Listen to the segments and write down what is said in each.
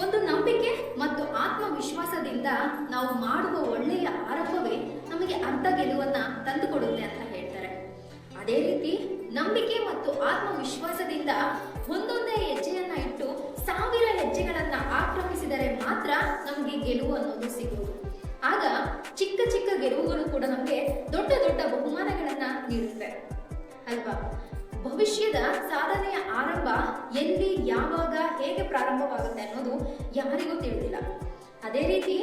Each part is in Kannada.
ಒಂದು ನಂಬಿಕೆ ಮತ್ತು ಆತ್ಮವಿಶ್ವಾಸದಿಂದ ನಾವು ಮಾಡುವ ಒಳ್ಳೆಯ ಆರಂಭವೇ ನಮಗೆ ಅರ್ಧ ಗೆಲುವನ್ನ ತಂದುಕೊಡುತ್ತೆ ಅಂತ ಹೇಳ್ತಾರೆ. ಅದೇ ರೀತಿ ನಂಬಿಕೆ ಮತ್ತು ಆತ್ಮವಿಶ್ವಾಸದಿಂದ ಒಂದೊಂದೇ ಹೆಜ್ಜೆಯನ್ನ ಇಟ್ಟು 1000 ಹೆಜ್ಜೆಗಳನ್ನ ಆಕ್ರಮಿಸಿದರೆ ಮಾತ್ರ ನಮಗೆ ಗೆಲುವು ಅನ್ನೋದು ಸಿಗುವುದು. ಆಗ ಚಿಕ್ಕ ಚಿಕ್ಕ ಗೆಲುವುಗಳು ಕೂಡ ನಮಗೆ ದೊಡ್ಡ ದೊಡ್ಡ ಬಹುಮಾನಗಳನ್ನ ನೀಡುತ್ತವೆ ಅಲ್ವಾ? ಭವಿಷ್ಯದ ಸಾಧನೆಯ ಆರಂಭ ಎಲ್ಲಿ, ಯಾವಾಗ, ಹೇಗೆ ಪ್ರಾರಂಭವಾಗುತ್ತೆ ಅನ್ನೋದು ಯಾರಿಗೂ ತಿಳಿದಿಲ್ಲ. ಅದೇ ರೀತಿ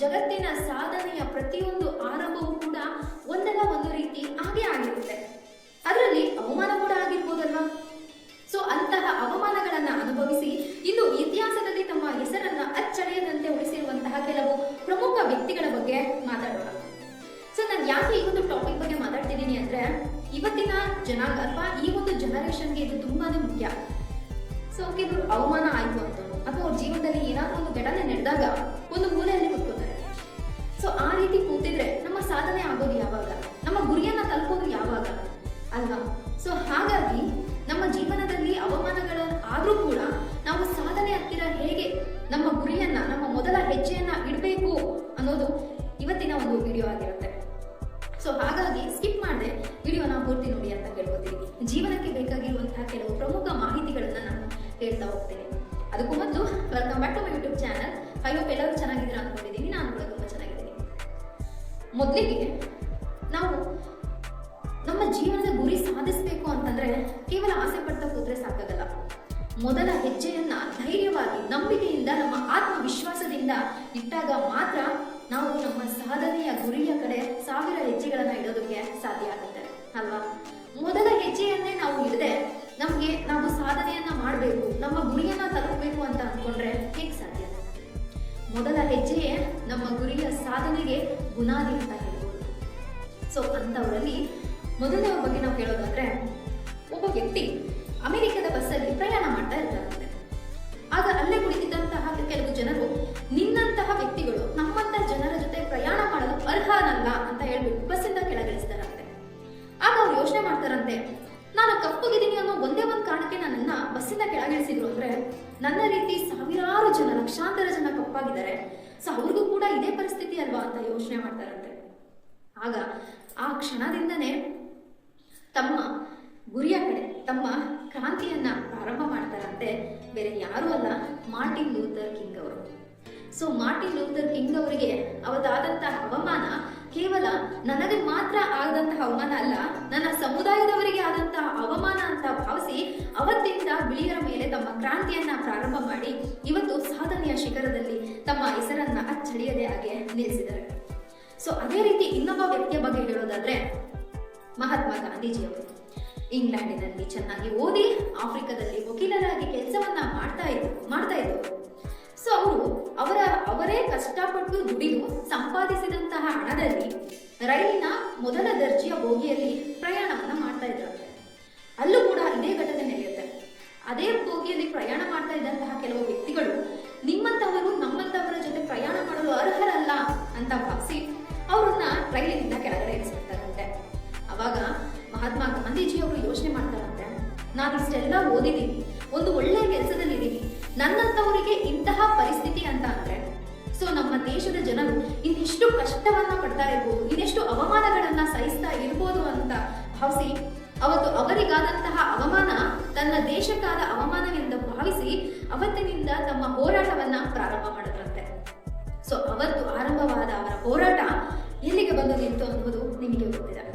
ಜಗತ್ತಿನ ಸಾಧನೆಯ ಪ್ರತಿಯೊಂದು ಆರಂಭವೂ ಕೂಡ ಒಂದಲ್ಲ ಒಂದು ರೀತಿ ಹಾಗೆ ಆಗಿರುತ್ತೆ. ಅದರಲ್ಲಿ ಅವಮಾನ ಕೂಡ ಆಗಿರ್ಬೋದಲ್ವಾ? ಸೊ ಅಂತಹ ಅವಮಾನಗಳನ್ನ ಅನುಭವಿಸಿ ಇನ್ನು ಇತಿಹಾಸದಲ್ಲಿ ತಮ್ಮ ಹೆಸರನ್ನ ಅಚ್ಚಳಿಯದಂತೆ ಉಳಿಸಿರುವಂತಹ ಕೆಲವು ಪ್ರಮುಖ ವ್ಯಕ್ತಿಗಳ ಬಗ್ಗೆ ಮಾತಾಡೋಣ. ಸೊ ನಾನು ಯಾಕೆ ಈ ಒಂದು ಟಾಪಿಕ್ ಬಗ್ಗೆ ಮಾತಾಡ್ತಿದ್ದೀನಿ ಅಂದ್ರೆ, ಇವತ್ತಿನ ಜನಾಂಗ ಅಥವಾ ಈ ಒಂದು ಜನರೇಷನ್ಗೆ ಇದು ತುಂಬಾನೇ ಮುಖ್ಯ. ಸೊ ಕೆಲವರು ಅವಮಾನ ಆಯ್ತು ಅಂತ ಅಥವಾ ಅವ್ರ ಜೀವನದಲ್ಲಿ ಏನಾದ್ರೂ ಒಂದು ಘಟನೆ ನಡೆದಾಗ ಒಂದು ಮೂಲೆಯಲ್ಲಿ ಕೂತ್ಕೋತಾರೆ. ಸೊ ಆ ರೀತಿ ಕೂತಿದ್ರೆ ನಮ್ಮ ಸಾಧನೆ ಆಗೋದು ಯಾವಾಗ? ನಮ್ಮ ಗುರಿಯನ್ನ ತಲುಪೋದು ಯಾವಾಗ ಅಲ್ವಾ? ಸೊ ಹಾಗಾಗಿ ನಮ್ಮ ಜೀವನದಲ್ಲಿ ಅವಮಾನಗಳ ಆದ್ರೂ ಕೂಡ ನಾವು ಸಾಧನೆ ಹತ್ತಿರ ಹೇಗೆ ನಮ್ಮ ಗುರಿಯನ್ನ, ನಮ್ಮ ಮೊದಲ ಹೆಜ್ಜೆಯನ್ನ ಇಡಬೇಕು ಅನ್ನೋದು ಇವತ್ತಿನ ಒಂದು ವಿಡಿಯೋ ಆಗಿರುತ್ತೆ. ಸೊ ಹಾಗಾಗಿ ಸ್ಕಿಪ್ ಮಾಡದೆ ವಿಡಿಯೋನ ಪೂರ್ತಿ ನೋಡಿ ಅಂತ ಕೇಳ್ಕೊತೀನಿ. ಜೀವನಕ್ಕೆ ಬೇಕಾಗಿರುವಂತಹ ಕೆಲವು ಪ್ರಮುಖ ಮಾಹಿತಿಗಳನ್ನ ನಾನು ಹೇಳ್ತಾ ಹೋಗ್ತೀನಿ. ಅದಕ್ಕೂ ಮೊದಲು welcome back to my YouTube channel. I hope ಎಲ್ಲರೂ ಚೆನ್ನಾಗಿದ್ದೀರಾ ಅನ್ಕೊಂಡಿದ್ದೀನಿ. ನಾನು ಕೂಡ ತುಂಬಾ ಚೆನ್ನಾಗಿದ್ದೀನಿ. ಮೊದಲಿಗೆ ನಾವು ನಮ್ಮ ಜೀವನದ ಗುರಿ ಸಾಧಿಸಬೇಕು ಅಂತಂದ್ರೆ ಕೇವಲ ಆಸೆ ಪಡ್ತಾ ಕೂತ್ರೆ ಸಾಕಾಗಲ್ಲ. ಮೊದಲ ಹೆಜ್ಜೆಯನ್ನ ಧೈರ್ಯವಾಗಿ, ನಂಬಿಕೆಯಿಂದ, ನಮ್ಮ ಆತ್ಮವಿಶ್ವಾಸದಿಂದ ಇಟ್ಟಾಗ ಮಾತ್ರ ನಾವು ನಮ್ಮ ಸಾಧನೆಯ ಗುರಿಯ ಕಡೆ 1000 ಹೆಜ್ಜೆಗಳನ್ನ ಇಡೋದಕ್ಕೆ ಸಾಧ್ಯ ಆಗುತ್ತೆ ಅಲ್ವಾ? ಮೊದಲ ಹೆಜ್ಜೆಯನ್ನೇ ನಾವು ಇಡದೆ ನಾವು ಸಾಧನೆಯನ್ನ ಮಾಡಬೇಕು, ನಮ್ಮ ಗುರಿಯನ್ನ ತಲುಪಬೇಕು ಅಂತ ಅನ್ಕೊಂಡ್ರೆ ಹೇಗೆ ಸಾಧ್ಯ? ಮೊದಲ ಹೆಜ್ಜೆಯೇ ನಮ್ಮ ಗುರಿಯ ಸಾಧನೆಗೆ ಬುನಾದಿ ಅಂತ ಹೇಳ್ಬೋದು. ಸೊ ಅಂತವರಲ್ಲಿ ಮೊದಲನೇ ಬಗ್ಗೆ ನಾವು ಹೇಳೋದಾದ್ರೆ, ಒಬ್ಬ ವ್ಯಕ್ತಿ ಅಮೆರಿಕದ ಬಸ್ಸಲ್ಲಿ ಪ್ರಯಾಣ ಮಾಡ್ತಾ ಇರ್ತಾರಂತೆ. ಆಗ ಅಲ್ಲೇ ಕುಳಿತಿದ್ದಂತಹ ಕೆಲವು ಜನರು, ನಿನ್ನಂತಹ ವ್ಯಕ್ತಿಗಳು ನಮ್ಮಂತ ಜನರ ಜೊತೆ ಪ್ರಯಾಣ ಮಾಡಲು ಅರ್ಹನಲ್ಲ ಅಂತ ಹೇಳ್ಬಿಟ್ಟು ಬಸ್ಸಿಂದ ಕೆಳಗಿಳಿಸ್ತಾರಂತೆ. ಆಗ ಅವ್ರು ಯೋಚನೆ ಮಾಡ್ತಾರಂತೆ, ನಾನು ಕಪ್ಪಗಿದ್ದೀನಿ ಅನ್ನೋ ಒಂದೇ ಒಂದು ಕಾರಣಕ್ಕೆ ನನ್ನನ್ನ ಬಸ್ಸಿಂದ ಕೆಳಗಿಳಿಸಿದ್ರು ಅಂದ್ರೆ, ನನ್ನ ರೀತಿ ಸಾವಿರಾರು ಜನ, ಲಕ್ಷಾಂತರ ಜನ ಕಪ್ಪಾಗಿದ್ದಾರೆ, ಸೊ ಅವ್ರಿಗೂ ಕೂಡ ಇದೇ ಪರಿಸ್ಥಿತಿ ಅಲ್ವಾ ಅಂತ ಯೋಚನೆ ಮಾಡ್ತಾರಂತೆ. ಆಗ ಆ ಕ್ಷಣದಿಂದನೇ ತಮ್ಮ ಗುರಿಯ ಕಡೆ ತಮ್ಮ ಕ್ರಾಂತಿಯನ್ನ ಪ್ರಾರಂಭ ಮಾಡ್ತಾರಂತೆ. ಬೇರೆ ಯಾರೂ ಅಲ್ಲ, ಮಾರ್ಟಿನ್ ಲೂಥರ್ ಕಿಂಗ್ ಅವರು. ಸೊ ಮಾರ್ಟಿನ್ ಲೂಥರ್ ಕಿಂಗ್ ಅವರಿಗೆ ಅವತ್ತಾದಂತಹ ಅವಮಾನ ಕೇವಲ ನನಗೆ ಮಾತ್ರ ಆದಂತಹ ಅವಮಾನ ಅಲ್ಲ, ನನ್ನ ಸಮುದಾಯದವರಿಗೆ ಆದಂತಹ ಅವಮಾನ ಅಂತ ಭಾವಿಸಿ ಅವತ್ತಿಂದ ಬಿಳಿಯರ ಮೇಲೆ ತಮ್ಮ ಕ್ರಾಂತಿಯನ್ನ ಪ್ರಾರಂಭ ಮಾಡಿ ಇವತ್ತು ಸಾಧನೆಯ ಶಿಖರದಲ್ಲಿ ತಮ್ಮ ಹೆಸರನ್ನ ಅಚ್ಚಳಿಯದೆ ಹಾಗೆ ನಿಲ್ಲಿಸಿದ್ದಾರೆ. ಸೊ ಅದೇ ರೀತಿ ಇನ್ನೊಬ್ಬ ವ್ಯಕ್ತಿಯ ಬಗ್ಗೆ ಹೇಳೋದಾದ್ರೆ, ಮಹಾತ್ಮ ಗಾಂಧೀಜಿಯವರು ಇಂಗ್ಲೆಂಡಿನಲ್ಲಿ ಚೆನ್ನಾಗಿ ಓದಿ ಆಫ್ರಿಕಾದಲ್ಲಿ ವಕೀಲರಾಗಿ ಕೆಲಸವನ್ನ ಮಾಡ್ತಾ ಇದ್ರು. ಸೊ ಅವರೇ ಕಷ್ಟಪಟ್ಟು ದುಡಿದು ಸಂಪಾದಿಸಿದಂತಹ ಹಣದಲ್ಲಿ ರೈಲಿನ ಮೊದಲ ದರ್ಜೆಯ ಬೋಗಿಯಲ್ಲಿ ಪ್ರಯಾಣವನ್ನ ಮಾಡ್ತಾ ಇದ್ರಂತೆ. ಅಲ್ಲೂ ಕೂಡ ಇದೇ ಘಟನೆ ನಡೆಯುತ್ತೆ. ಅದೇ ಬೋಗಿಯಲ್ಲಿ ಪ್ರಯಾಣ ಮಾಡ್ತಾ ಇದ್ದಂತಹ ಕೆಲವು ವ್ಯಕ್ತಿಗಳು ನಿಮ್ಮಂತವರು ನಮ್ಮಂತವರ ಜೊತೆ ಪ್ರಯಾಣ ಮಾಡಲು ಅರ್ಹರಲ್ಲ ಅಂತ ಭಾವಿಸಿ ಅವರನ್ನ ರೈಲಿನಿಂದ ಕೆಳಗಡೆ ಇಳಿಸ್ಬಿಡ್ತಾರಂತೆ. ಅವಾಗ ಮಹಾತ್ಮ ಗಾಂಧೀಜಿಯವರು ಯೋಚನೆ ಮಾಡ್ತಾರಂತೆ, ನಾನು ಇಷ್ಟೆಲ್ಲ ಓದಿದ್ದೀನಿ, ಒಂದು ಒಳ್ಳೆಯ ಕೆಲಸದಲ್ಲಿ ಇದ್ದೀನಿ, ನನ್ನಂತವರಿಗೆ ಇಂತಹ ಪರಿಸ್ಥಿತಿ ಅಂತ ಅಂದ್ರೆ ಸೊ ನಮ್ಮ ದೇಶದ ಜನರು ಇನ್ನೆಷ್ಟು ಕಷ್ಟವನ್ನ ಪಡ್ತಾ ಇರ್ಬೋದು, ಇನ್ನೆಷ್ಟು ಅವಮಾನಗಳನ್ನ ಸಹಿಸ್ತಾ ಇರ್ಬೋದು ಅಂತ ಭಾವಿಸಿ ಅವತ್ತು ಅವರಿಗಾದಂತಹ ಅವಮಾನ ತನ್ನ ದೇಶಕ್ಕಾದ ಅವಮಾನವೆಂದು ಭಾವಿಸಿ ಅವತ್ತಿನಿಂದ ತಮ್ಮ ಹೋರಾಟವನ್ನ ಪ್ರಾರಂಭ ಮಾಡಿದ್ರಂತೆ. ಸೊ ಅವತ್ತು ಆರಂಭವಾದ ಅವರ ಹೋರಾಟ ಎಲ್ಲಿಗೆ ಬಂದು ನಿಂತು ಅನ್ನೋದು ನಿಮಗೆ ಗೊತ್ತಿದೆ.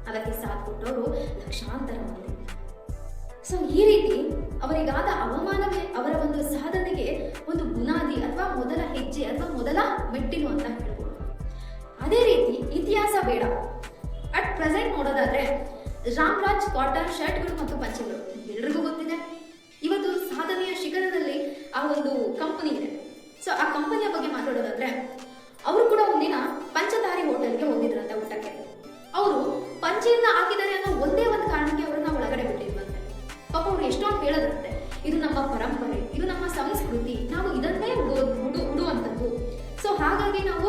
ಅದಕ್ಕೆ ಸಾಥ್ ಕೊಟ್ಟವರು ಲಕ್ಷಾಂತರ ಮಂದಿ. ಸೊ ಈ ರೀತಿ ಅವರಿಗಾದ ಅವಮಾನವೇ ಅವರ ಒಂದು ಸಾಧನೆಗೆ ಒಂದು ಬುನಾದಿ ಅಥವಾ ಮೊದಲ ಹೆಜ್ಜೆ ಅಥವಾ ಮೊದಲ ಮೆಟ್ಟಿಲು ಅಂತ ಹೇಳ್ಬೋದು. ಅದೇ ರೀತಿ ಇತಿಹಾಸ ಬೇಡ, ಅಟ್ ಪ್ರೆಸೆಂಟ್ ನೋಡೋದಾದ್ರೆ ರಾಮ್ರಾಜ್ ಕಾಟನ್ ಶರ್ಟ್ಗಳು ಮತ್ತು ಪಂಚೆಗಳು ಎಲ್ರಿಗೂ ಗೊತ್ತಿದೆ. ಇವತ್ತು ಸಾಧನೆಯ ಶಿಖರದಲ್ಲಿ ಆ ಒಂದು ಕಂಪನಿ ಇದೆ. ಸೊ ಆ ಕಂಪನಿಯ ಬಗ್ಗೆ ಮಾತಾಡೋದಾದ್ರೆ, ಅವರು ಕೂಡ ಒಂದಿನ ಪಂಚತಾರಿ ಹೋಟೆಲ್ಗೆ ಹೋಗಿದ್ರಂತೆ ಊಟಕ್ಕೆ. ಅವರು ಪಂಚೆಯನ್ನ ಹಾಕಿದ್ದಾರೆ ಅನ್ನೋ ಒಂದೇ ಒಂದು ಕಾರಣಕ್ಕೆ ಅವರನ್ನ ಒಳಗಡೆ ಬಿಟ್ಟಿದ್ವಂತೆ. ಪಾಪ ಅವ್ರು ಎಷ್ಟೊಂದು ಹೇಳದ್ರಂತೆ, ಇದು ನಮ್ಮ ಪರಂಪರೆ, ಇದು ನಮ್ಮ ಸಂಸ್ಕೃತಿ, ನಾವು ಇದನ್ನೇ ಉಡುವಂಥದ್ದು. ಸೊ ಹಾಗಾಗಿ ನಾವು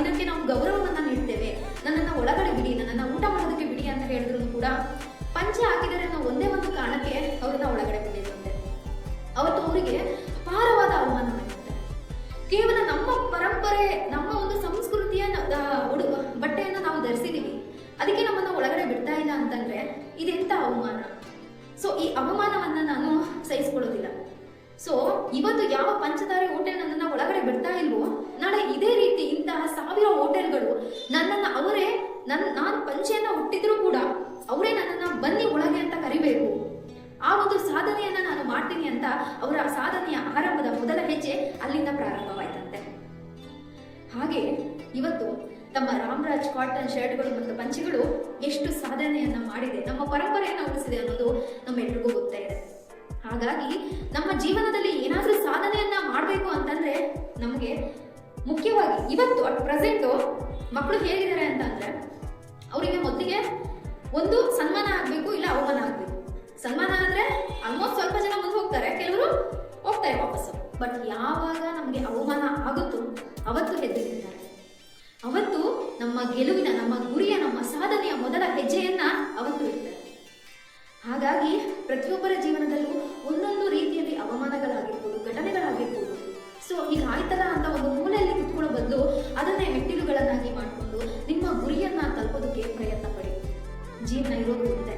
ಇದಕ್ಕೆ ನಾವು ಗೌರವವನ್ನ ನೀಡ್ತೇವೆ, ನನ್ನನ್ನ ಒಳಗಡೆ ಬಿಡಿ, ನನ್ನನ್ನ ಊಟ ಮಾಡೋದಕ್ಕೆ ಬಿಡಿ ಅಂತ ಹೇಳಿದ್ರು ಕೂಡ ಪಂಚೆ ಹಾಕಿದರೆ ಅನ್ನೋ ಒಂದೇ ಒಂದು ಕಾರಣಕ್ಕೆ ಅವ್ರನ್ನ ಒಳಗಡೆ ಬಿಟ್ಟಿದ್ರಂತೆ. ಅವತ್ತು ಅವರಿಗೆ ಅಪಾರವಾದ ಅವಮಾನ ಆಗಿರುತ್ತೆ. ಅಂತಂದ್ರೆ ಇದೆಂತ ಅವಮಾನ. ಸೊ ಈ ಅವಮಾನವನ್ನ ನಾನು ಸಹಿಸ್ಕೊಳ್ಳೋದಿಲ್ಲ. ಸೊ ಇವತ್ತು ಯಾವ ಪಂಚತಾರೆ ಹೋಟೆಲ್ ನನ್ನನ್ನು ಒಳಗಡೆ ಬಿಡ್ತಾ ಇಲ್ವೋ, ನಾಳೆ ಇದೇ ರೀತಿ ಇಂತಹ 1000 ಹೋಟೆಲ್ಗಳು ನನ್ನನ್ನು ಅವರೇ ನಾನು ಪಂಚೆಯನ್ನ ಹುಟ್ಟಿದ್ರು ಕೂಡ ಅವರೇ ನನ್ನನ್ನು ಬನ್ನಿ ಒಳಗೆ ಅಂತ ಕರಿಬೇಕು. ಆ ಒಂದು ಸಾಧನೆಯನ್ನ ನಾನು ಮಾಡ್ತೀನಿ ಅಂತ ಅವರ ಸಾಧನೆಯ ಆರಂಭದ ಮೊದಲ ಹೆಜ್ಜೆ ಅಲ್ಲಿಂದ ಪ್ರಾರಂಭವಾಯ್ತಂತೆ. ಹಾಗೆ ಇವತ್ತು ತಮ್ಮ ರಾಮರಾಜ್ ಕಾಟನ್ ಶರ್ಟ್ಗಳು ಮತ್ತು ಪಂಚೆಗಳು ಎಷ್ಟು ಸಾಧನೆಯನ್ನ ಮಾಡಿದೆ, ನಮ್ಮ ಪರಂಪರೆಯನ್ನು ಉಳಿಸಿದೆ ಅನ್ನೋದು ನಮ್ಮೆಲ್ರಿಗೂ ಗೊತ್ತೇ ಇದೆ. ಹಾಗಾಗಿ ನಮ್ಮ ಜೀವನದಲ್ಲಿ ಏನಾದ್ರೂ ಸಾಧನೆಯನ್ನ ಮಾಡಬೇಕು ಅಂತಂದ್ರೆ ನಮಗೆ ಮುಖ್ಯವಾಗಿ ಇವತ್ತು ಅಟ್ ಪ್ರೆಸೆಂಟು ಮಕ್ಕಳು ಹೇಗಿದ್ದಾರೆ ಅಂತಂದ್ರೆ ಅವರಿಗೆ ಮೊದಲಿಗೆ ಒಂದು ಸನ್ಮಾನ ಆಗ್ಬೇಕು, ಇಲ್ಲ ಅವಮಾನ ಆಗ್ಬೇಕು. ಸನ್ಮಾನ ಆದ್ರೆ ಆಲ್ಮೋಸ್ಟ್ ಸ್ವಲ್ಪ ಜನ ಮುಂದೆ ಹೋಗ್ತಾರೆ, ಕೆಲವರು ಹೋಗ್ತಾರೆ ವಾಪಸ್ಸು. ಬಟ್ ಯಾವಾಗ ನಮಗೆ ಅವಮಾನ ಆಗುತ್ತೋ ಅವತ್ತು ಹೆಜ್ಜೆಯಿದ್ದಾರೆ, ಅವತ್ತು ನಮ್ಮ ಗೆಲುವಿನ, ನಮ್ಮ ಗುರಿಯ, ನಮ್ಮ ಸಾಧನೆಯ ಮೊದಲ ಹೆಜ್ಜೆಯನ್ನ ಅವತ್ತು ಇಡ್ತಾರೆ. ಹಾಗಾಗಿ ಪ್ರತಿಯೊಬ್ಬರ ಜೀವನದಲ್ಲೂ ಒಂದೊಂದು ರೀತಿಯಲ್ಲಿ ಅವಮಾನಗಳಾಗಿರ್ಬೋದು, ಘಟನೆಗಳಾಗಿರ್ಬೋದು. ಸೊ ಈಗ ಆಯ್ತಲ್ಲ ಅಂತ ಒಂದು ಮೂಲೆಯಲ್ಲಿ ಕುತ್ಕೊಳ್ಳೋ ಬದಲು ಅದನ್ನೇ ಮೆಟ್ಟಿಲುಗಳನ್ನಾಗಿ ಮಾಡಿಕೊಂಡು ನಿಮ್ಮ ಗುರಿಯನ್ನ ತಲುಪೋದಕ್ಕೆ ಪ್ರಯತ್ನ ಪಡಿ. ಜೀವನ ಇರೋದು ಒಂದೇ.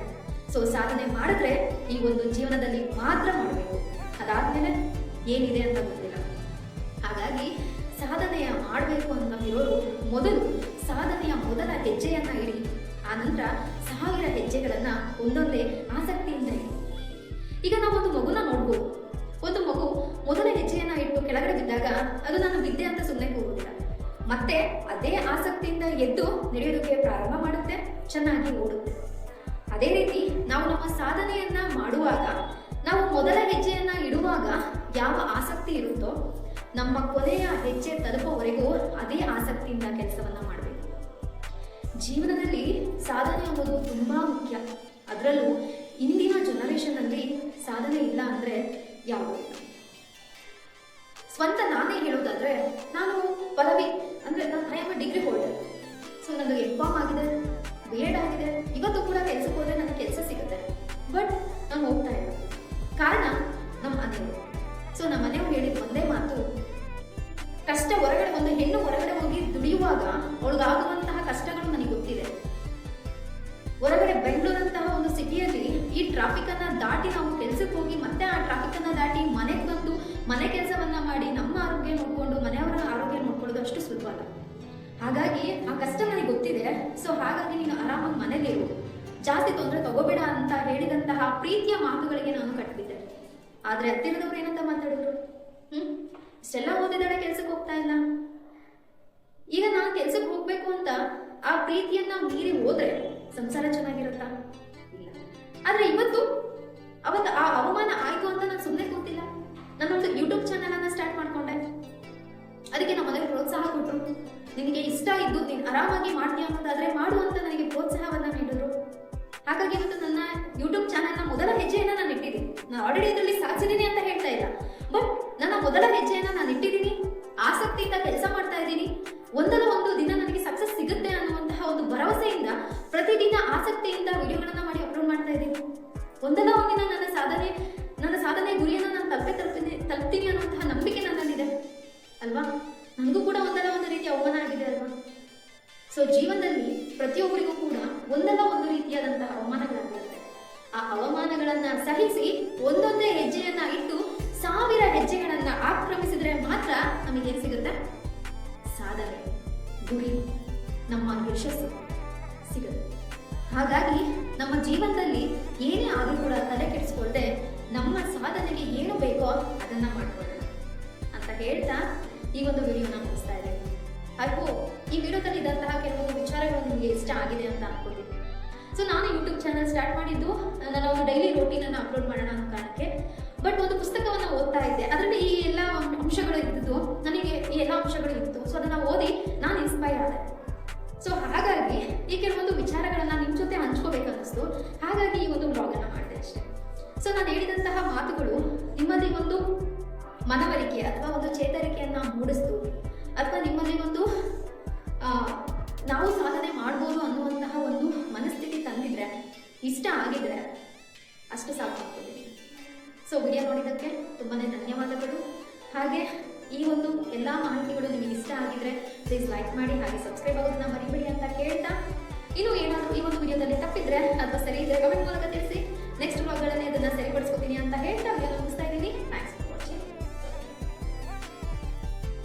ಸೊ ಸಾಧನೆ ಮಾಡಿದ್ರೆ ಈ ಒಂದು ಜೀವನದಲ್ಲಿ ಮಾತ್ರ ಮಾಡಬೇಕು, ಅದಾದ್ಮೇಲೆ ಏನಿದೆ ಅಂತ ಗೊತ್ತಿಲ್ಲ. ಹಾಗಾಗಿ ಸಾಧನೆಯ ಮಾಡಬೇಕು ಅಂತ ಇರೋರು ಮೊದಲು ಸಾಧನೆಯ ಮೊದಲ ಹೆಜ್ಜೆಯನ್ನ ಇಡಿ. ಆನಂತರ 1000 ಹೆಜ್ಜೆಗಳನ್ನ ಒಂದೊಂದೇ ಆಸಕ್ತಿಯಿಂದ ಇಡಿ. ಈಗ ನಾವು ಒಂದು ಮಗುನ ನೋಡ್ಬೋದು. ಒಂದು ಮಗು ಮೊದಲ ಹೆಜ್ಜೆಯನ್ನ ಇಟ್ಟು ಕೆಳಗಡೆ ಬಿದ್ದಾಗ ಅದು ನಾನು ಬಿದ್ದೆ ಅಂತ ಸುಮ್ಮನೆ ಕೂರುವುದಿಲ್ಲ, ಮತ್ತೆ ಅದೇ ಆಸಕ್ತಿಯಿಂದ ಎದ್ದು ನಡೆಯೋದಕ್ಕೆ ಪ್ರಾರಂಭ ಮಾಡುತ್ತೆ, ಚೆನ್ನಾಗಿ ಓಡುತ್ತೆ. ಅದೇ ರೀತಿ ನಾವು ನಮ್ಮ ಸಾಧನೆಯನ್ನ ಮಾಡುವಾಗ, ನಾವು ಮೊದಲ ಹೆಜ್ಜೆಯನ್ನ ಇಡುವಾಗ ಯಾವ ಆಸಕ್ತಿ ಇರುತ್ತೋ ನಮ್ಮ ಕೊನೆಯ ಹೆಜ್ಜೆ ತಲುಪುವವರೆಗೂ ಅದೇ ಆಸಕ್ತಿಯಿಂದ ಕೆಲಸವನ್ನ ಮಾಡಬೇಕು. ಜೀವನದಲ್ಲಿ ಸಾಧನೆ ಅನ್ನೋದು ತುಂಬಾ ಮುಖ್ಯ. ಅದರಲ್ಲೂ ಇಂದಿನ ಜನರೇಷನ್ ಅಲ್ಲಿ ಸಾಧನೆ ಇಲ್ಲ ಅಂದ್ರೆ ಯಾವುದೂ ಇಲ್ಲ. ಸ್ವಂತ ನಾನೇ ಹೇಳೋದಾದ್ರೆ, ನಾನು ಪದವಿ ಅಂದ್ರೆ I am degree holder. So ನನಗೆ ಎಂ.ಕಾಮ್ ಆಗಿದೆ, B.Ed ಆಗಿದೆ. ಇವತ್ತು ಕೂಡ ಕೆಲಸಕ್ಕೆ ಹೋದ್ರೆ ನನಗೆ ಕೆಲಸ ಸಿಗುತ್ತೆ. ಬಟ್ ನಾನು ಹೋಗ್ತಾ ಇಲ್ಲ. ಕಾರಣ ನಮ್ಮ ಮನೆಯವರು. ಸೊ ನಮ್ಮ ಮನೆಯವ್ರು ಹೇಳಿದ ಒಂದೇ ಮಾತು, ಕಷ್ಟ ಹೊರಗಡೆ, ಒಂದು ಹೆಣ್ಣು ಹೊರಗಡೆ ಹೋಗಿ ದುಡಿಯುವಾಗ ಅವಳಿಗಾಗುವಂತಹ ಕಷ್ಟಗಳು ನನಗೆ ಗೊತ್ತಿದೆ. ಹೊರಗಡೆ ಬೆಂಗಳೂರಂತಹ ಒಂದು ಸಿಟಿಯಲ್ಲಿ ಈ ಟ್ರಾಫಿಕ್ ಅನ್ನ ದಾಟಿ ನಾವು ಕೆಲ್ಸಕ್ಕೆ ಹೋಗಿ ಮತ್ತೆ ಆ ಟ್ರಾಫಿಕ್ ಅನ್ನ ದಾಟಿ ಮನೆಗೆ ಬಂದು ಮನೆ ಕೆಲಸವನ್ನ ಮಾಡಿ ನಮ್ಮ ಆರೋಗ್ಯ ನೋಡ್ಕೊಂಡು ಮನೆಯವರ ಆರೋಗ್ಯ ನೋಡ್ಕೊಳ್ಳೋದು ಅಷ್ಟು ಸುಲಭ ಅಲ್ಲ. ಹಾಗಾಗಿ ಆ ಕಷ್ಟ ನನಗೆ ಗೊತ್ತಿದೆ. ಸೊ ಹಾಗಾಗಿ ನೀನು ಆರಾಮಾಗಿ ಮನೇಲಿರು, ಜಾಸ್ತಿ ತೊಂದರೆ ತಗೋಬೇಡ ಅಂತ ಹೇಳಿದಂತಹ ಪ್ರೀತಿಯ ಮಾತುಗಳಿಗೆ ನಾನು ಕಟ್ಬಿದ್ದೆ. ಆದ್ರೆ ಹತ್ತಿರದವ್ರು ಏನಂತ ಮಾತಾಡಿದ್ರು, ಇಷ್ಟೆಲ್ಲ ಓದಿದಾಳೆ ಕೆಲ್ಸಕ್ಕೆ ಹೋಗ್ತಾ ಇಲ್ಲ. ಈಗ ನಾನು ಕೆಲ್ಸಕ್ಕೆ ಹೋಗ್ಬೇಕು ಅಂತ ಆ ಪ್ರೀತಿಯನ್ನ ಮೀರಿ ಹೋದ್ರೆ ಸಂಸಾರ ಚೆನ್ನಾಗಿರುತ್ತಾ? ಇಲ್ಲ. ಆದ್ರೆ ಇವತ್ತು ಅವತ್ತು ಆ ಅವಮಾನ ಆಯ್ತು ಅಂತ ನಾನು ಸುಮ್ಮನೆ ಕೂತಿಲ್ಲ. ನಾನೊಂದು ಯೂಟ್ಯೂಬ್ ಚಾನಲ್ ಅನ್ನ ಸ್ಟಾರ್ಟ್ ಮಾಡ್ಕೊಂಡೆ. ಅದಕ್ಕೆ ನಮ್ಮ ಮನೆಗೆ ಪ್ರೋತ್ಸಾಹ ಕೊಟ್ಟರು. ನಿನಗೆ ಇಷ್ಟ ಇದ್ದು ನೀನು ಆರಾಮಾಗಿ ಮಾಡ್ತೀಯ ಅನ್ನೋದಾದ್ರೆ ಮಾಡು ಅಂತ ನನಗೆ ಪ್ರೋತ್ಸಾಹವನ್ನ ನೀಡಿದ್ರು. ಹಾಗಾಗಿ ಇವತ್ತು ನನ್ನ ಯೂಟ್ಯೂಬ್ ಚಾನಲ್ನ ಮೊದಲ ಹೆಜ್ಜೆಯನ್ನ ನಾನು ಇಟ್ಟಿದ್ದೀನಿ. ನಾನು ಆಲ್ರೆಡಿ ಇದರಲ್ಲಿ ಸಾಧಿಸಿದ್ದೀನಿ ಅಂತ ಹೇಳ್ತಾ ಇಲ್ಲ, ಬಟ್ ನನ್ನ ಮೊದಲ ಹೆಜ್ಜೆಯನ್ನ ನಾನು ಇಟ್ಟಿದ್ದೀನಿ. ಆಸಕ್ತಿಯಿಂದ ಕೆಲಸ ಮಾಡ್ತಾ ಇದ್ದೀನಿ. ಒಂದಲ್ಲ ಒಂದು ದಿನ ನನಗೆ ಸಕ್ಸಸ್ ಸಿಗುತ್ತೆ ಅನ್ನುವಂತಹ ಒಂದು ಭರವಸೆಯಿಂದ ಪ್ರತಿದಿನ ಆಸಕ್ತಿಯಿಂದ ವಿಡಿಯೋಗಳನ್ನ ಮಾಡಿ ಅಪ್ಲೋಡ್ ಮಾಡ್ತಾ ಇದ್ದೀನಿ. ಒಂದಲ್ಲ ಒಂದಿನ ನನ್ನ ಸಾಧನೆ ಗುರಿಯನ್ನು ನಾನು ತಲುಪ್ತೀನಿ ಅನ್ನುವಂತಹ ನಂಬಿಕೆ ನನ್ನಲ್ಲಿದೆ ಅಲ್ವಾ. ನನಗೂ ಕೂಡ ಒಂದಲ್ಲ ಒಂದು ರೀತಿಯ ಅವಮಾನ ಆಗಿದೆ ಅಲ್ವಾ. ಸೊ ಜೀವನದಲ್ಲಿ ಪ್ರತಿಯೊಬ್ಬರಿಗೂ ಕೂಡ ಒಂದಲ್ಲ ಒಂದು ರೀತಿಯಾದಂತಹ ಅವಮಾನಗಳಾಗಿರುತ್ತೆ. ಆ ಅವಮಾನಗಳನ್ನ ಸಹಿಸಿ ಒಂದೊಂದೇ ಹೆಜ್ಜೆಯನ್ನ ಇಟ್ಟು 1000 ಹೆಜ್ಜೆಗಳನ್ನ ಆಕ್ರಮಿಸಿದ್ರೆ ಮಾತ್ರ ನಮಗೇನು ಸಿಗುತ್ತೆ? ಸಾಧನೆ, ಗುರಿ, ನಮ್ಮ ಯಶಸ್ಸು ಸಿಗುತ್ತೆ. ಹಾಗಾಗಿ ನಮ್ಮ ಜೀವನದಲ್ಲಿ ಏನೇ ಆದರೂ ಕೂಡ ತಲೆ ಕೆಡಿಸ್ಕೊಳ್ದೆ ನಮ್ಮ ಸಾಧನೆಗೆ ಏನು ಬೇಕೋ ಅದನ್ನ ಮಾಡ್ಕೊಳ್ಳೋಣ ಅಂತ ಹೇಳ್ತಾ ಈ ಒಂದು ವಿಡಿಯೋನ ಮುಗಿಸ್ತಾ ಇದ್ದೇನೆ. ಐ ಹೋಪ್ ಈ ವಿಡಿಯೋದಲ್ಲಿ ಇದ್ದಂತಹ ಕೆಲವೊಂದು ವಿಚಾರಗಳು ನಿಮಗೆ ಇಷ್ಟ ಆಗಿದೆ ಅಂತ ಅನ್ಕೋತೀನಿ. ಸೊ ನಾನು ಯೂಟ್ಯೂಬ್ ಚಾನಲ್ ಸ್ಟಾರ್ಟ್ ಮಾಡಿದ್ದು ನನ್ನ ಒಂದು ಡೈಲಿ ರೋಟೀನನ್ನು ಅಪ್ಲೋಡ್ ಮಾಡೋಣ ಅನ್ನೋ ಕಾರಣಕ್ಕೆ. ಬಟ್ ಒಂದು ಪುಸ್ತಕವನ್ನು ಓದ್ತಾ ಇದ್ದೆ, ಅದರಲ್ಲಿ ಈ ಎಲ್ಲ ಅಂಶಗಳು ಇದ್ದು ನನಗೆ ಈ ಎಲ್ಲ ಅಂಶಗಳು ಇತ್ತು. ಸೊ ಅದನ್ನು ಓದಿ ನಾನು ಇನ್ಸ್ಪೈರ್ ಆದೆ. ಸೊ ಹಾಗಾಗಿ ಈ ಕೆಲವೊಂದು ವಿಚಾರಗಳನ್ನ ನಿಮ್ಮ ಜೊತೆ ಹಂಚ್ಕೋಬೇಕನ್ನಿಸ್ತು. ಹಾಗಾಗಿ ಈ ಒಂದು ಬ್ಲಾಗ್ ಅನ್ನ ಮಾಡಿದೆ ಅಷ್ಟೇ. ಸೊ ನಾನು ಹೇಳಿದಂತಹ ಮಾತುಗಳು ನಿಮ್ಮಲ್ಲಿ ಒಂದು ಮನವರಿಕೆ ಅಥವಾ ಒಂದು ಚೇತರಿಕೆಯನ್ನ ಮೂಡಿಸ್ತು, ಅಥವಾ ನಿಮ್ಮಲ್ಲಿ ಒಂದು ನಾವು ಸಾಧನೆ ಮಾಡ್ಬೋದು ಅನ್ನುವಂತಹ ಒಂದು ಮನಸ್ಥಿತಿ ತಂದಿದ್ರೆ, ಇಷ್ಟ ಆಗಿದ್ರೆ ಅಷ್ಟು ಸಾಕು ಆಗ್ತದೆ. ಸೊ ವಿಡಿಯೋ ನೋಡಿದ್ದಕ್ಕೆ ತುಂಬಾನೇ ಧನ್ಯವಾದಗಳು. ಹಾಗೆ ಈ ಒಂದು ಎಲ್ಲ ಮಾಹಿತಿಗಳು ನಿಮಗೆ ಇಷ್ಟ ಆಗಿದ್ರೆ ಪ್ಲೀಸ್ ಲೈಕ್ ಮಾಡಿ, ಹಾಗೆ ಸಬ್ಸ್ಕ್ರೈಬ್ ಆಗೋದನ್ನ ಮರಿಬೇಡಿ ಅಂತ ಕೇಳ್ತಾ, ಇನ್ನು ಏನಾದರೂ ಈ ಒಂದು ವಿಡಿಯೋದಲ್ಲಿ ತಪ್ಪಿದ್ರೆ ತಪ್ಪಿದ್ರೆ ಅಥವಾ ಸರಿ ಇದ್ರೆ ಕಮೆಂಟ್ ಮೂಲಕ ತಿಳಿಸಿ. ನೆಕ್ಸ್ಟ್ ವ್ಲಾಗ್ಗಳಲ್ಲಿ ಅದನ್ನ ಸರಿಪಡಿಸ್ಕೊತೀನಿ ಅಂತ ಹೇಳ್ತಾ